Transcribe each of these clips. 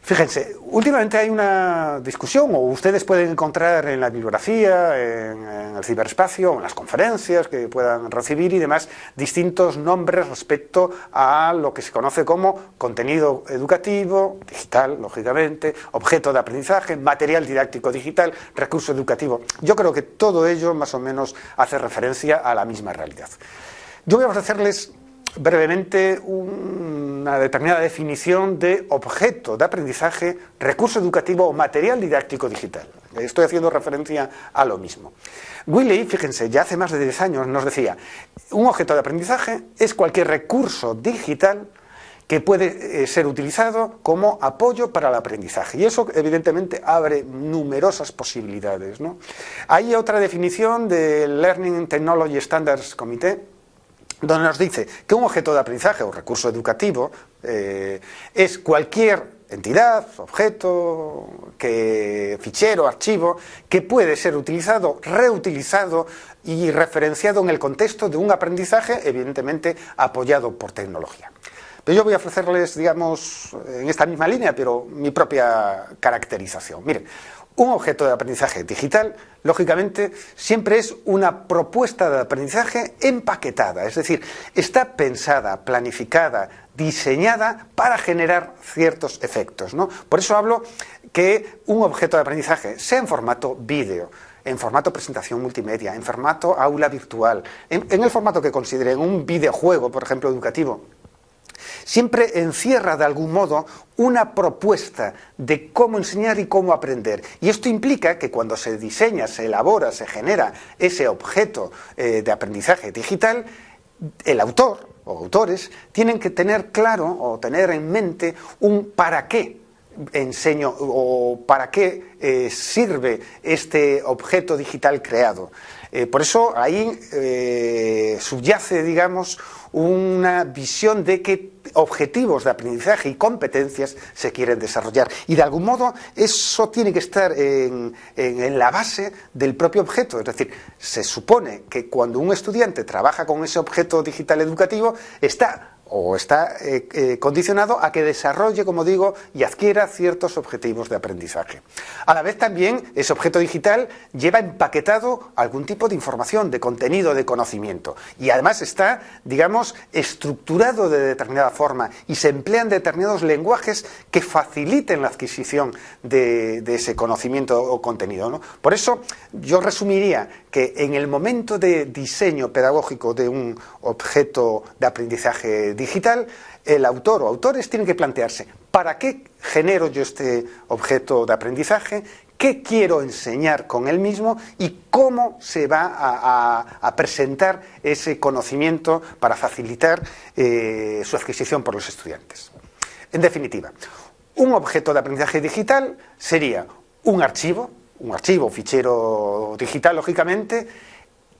Fíjense, últimamente hay una discusión, o ustedes pueden encontrar en la bibliografía, en el ciberespacio, en las conferencias que puedan recibir y demás, distintos nombres respecto a lo que se conoce como contenido educativo, digital, lógicamente, objeto de aprendizaje, material didáctico digital, recurso educativo. Yo creo que todo ello más o menos hace referencia a la misma realidad. Yo voy a ofrecerles brevemente una determinada definición de objeto de aprendizaje, recurso educativo o material didáctico digital. Estoy haciendo referencia a lo mismo. Wiley, fíjense, ya hace más de 10 años nos decía, un objeto de aprendizaje es cualquier recurso digital que puede ser utilizado como apoyo para el aprendizaje. Y eso, evidentemente, abre numerosas posibilidades, ¿no? Hay otra definición del Learning Technology Standards Committee, donde nos dice que un objeto de aprendizaje o recurso educativo es cualquier entidad, objeto, fichero, archivo, que puede ser utilizado, reutilizado y referenciado en el contexto de un aprendizaje, evidentemente apoyado por tecnología. Pero yo voy a ofrecerles, digamos, en esta misma línea, pero mi propia caracterización. Miren, un objeto de aprendizaje digital, lógicamente, siempre es una propuesta de aprendizaje empaquetada, es decir, está pensada, planificada, diseñada para generar ciertos efectos, ¿no? Por eso hablo que un objeto de aprendizaje, sea en formato vídeo, en formato presentación multimedia, en formato aula virtual, en el formato que consideren, un videojuego, por ejemplo, educativo, siempre encierra de algún modo una propuesta de cómo enseñar y cómo aprender. Y esto implica que cuando se diseña, se elabora, se genera ese objeto de aprendizaje digital, el autor o autores tienen que tener claro o tener en mente un para qué enseño o para qué sirve este objeto digital creado. Por eso ahí subyace, digamos, una visión de qué objetivos de aprendizaje y competencias se quieren desarrollar. Y de algún modo eso tiene que estar en la base del propio objeto. Es decir, se supone que cuando un estudiante trabaja con ese objeto digital educativo está condicionado a que desarrolle, como digo, y adquiera ciertos objetivos de aprendizaje. A la vez también ese objeto digital lleva empaquetado algún tipo de información, de contenido, de conocimiento. Y además está, digamos, estructurado de determinada forma y se emplean determinados lenguajes que faciliten la adquisición de ese conocimiento o contenido, ¿no? Por eso yo resumiría que en el momento de diseño pedagógico de un objeto de aprendizaje digital, el autor o autores tienen que plantearse ¿para qué genero yo este objeto de aprendizaje? ¿Qué quiero enseñar con él mismo? ¿Y cómo se va a presentar ese conocimiento para facilitar su adquisición por los estudiantes? En definitiva, un objeto de aprendizaje digital sería un archivo, fichero digital, lógicamente.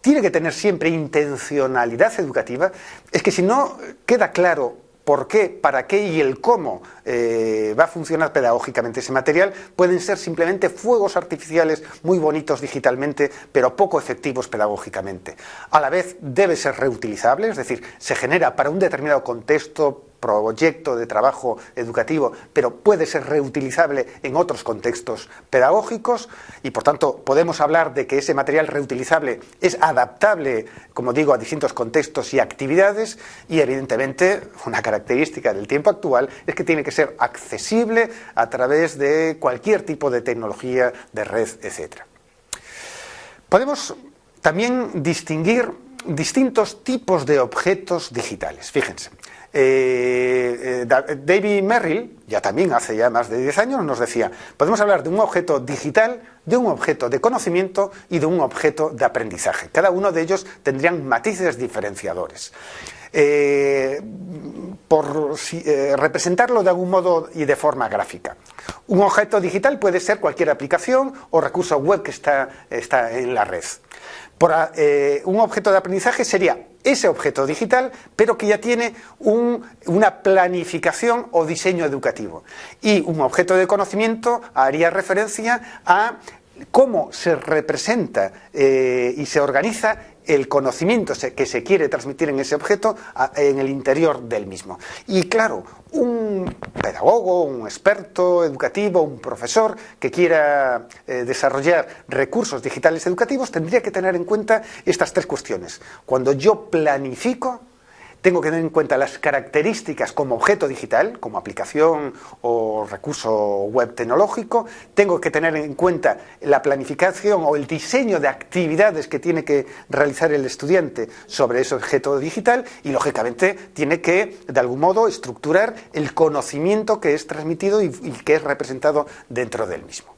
Tiene que tener siempre intencionalidad educativa. Es que si no queda claro por qué, para qué y el cómo va a funcionar pedagógicamente ese material, pueden ser simplemente fuegos artificiales muy bonitos digitalmente, pero poco efectivos pedagógicamente. A la vez debe ser reutilizable, es decir, se genera para un determinado contexto, proyecto de trabajo educativo, pero puede ser reutilizable en otros contextos pedagógicos y, por tanto, podemos hablar de que ese material reutilizable es adaptable, como digo, a distintos contextos y actividades y, evidentemente, una característica del tiempo actual es que tiene que ser accesible a través de cualquier tipo de tecnología, de red, etc. Podemos también distinguir distintos tipos de objetos digitales. Fíjense. David Merrill, ya también hace ya más de 10 años, nos decía, podemos hablar de un objeto digital, de un objeto de conocimiento y de un objeto de aprendizaje. Cada uno de ellos tendrían matices diferenciadores. Por representarlo de algún modo y de forma gráfica. Un objeto digital puede ser cualquier aplicación o recurso web que está en la red. Un objeto de aprendizaje sería ese objeto digital, pero que ya tiene una planificación o diseño educativo. Y un objeto de conocimiento haría referencia a cómo se representa y se organiza el conocimiento que se quiere transmitir en ese objeto en el interior del mismo. Y claro, un pedagogo, un experto educativo, un profesor que quiera desarrollar recursos digitales educativos tendría que tener en cuenta estas tres cuestiones. Cuando yo planifico, tengo que tener en cuenta las características como objeto digital, como aplicación o recurso web tecnológico. Tengo que tener en cuenta la planificación o el diseño de actividades que tiene que realizar el estudiante sobre ese objeto digital y, lógicamente, tiene que, de algún modo, estructurar el conocimiento que es transmitido y que es representado dentro del mismo.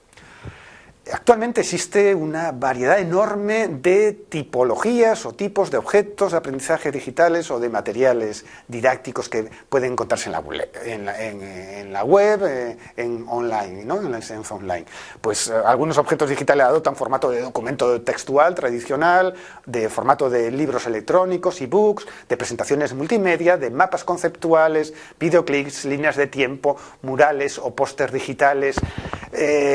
Actualmente existe una variedad enorme de tipologías o tipos de objetos de aprendizaje digitales o de materiales didácticos que pueden encontrarse en la web, online, ¿no? En la enseñanza online. Pues algunos objetos digitales adoptan formato de documento textual tradicional, de formato de libros electrónicos, e-books, de presentaciones multimedia, de mapas conceptuales, videoclips, líneas de tiempo, murales o pósters digitales.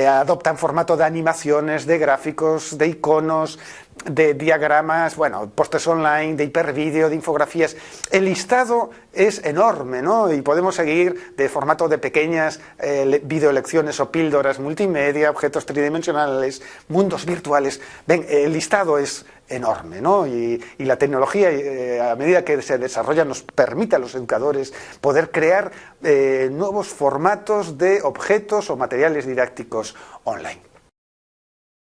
Adoptan formato de animaciones, de gráficos, de iconos, de diagramas, bueno, pósters online, de hipervídeo, de infografías. El listado es enorme, ¿no? Y podemos seguir de formato de pequeñas videolecciones o píldoras multimedia, objetos tridimensionales, mundos virtuales. Ven, el listado es enorme, ¿no? Y la tecnología, a medida que se desarrolla, nos permite a los educadores poder crear nuevos formatos de objetos o materiales didácticos online.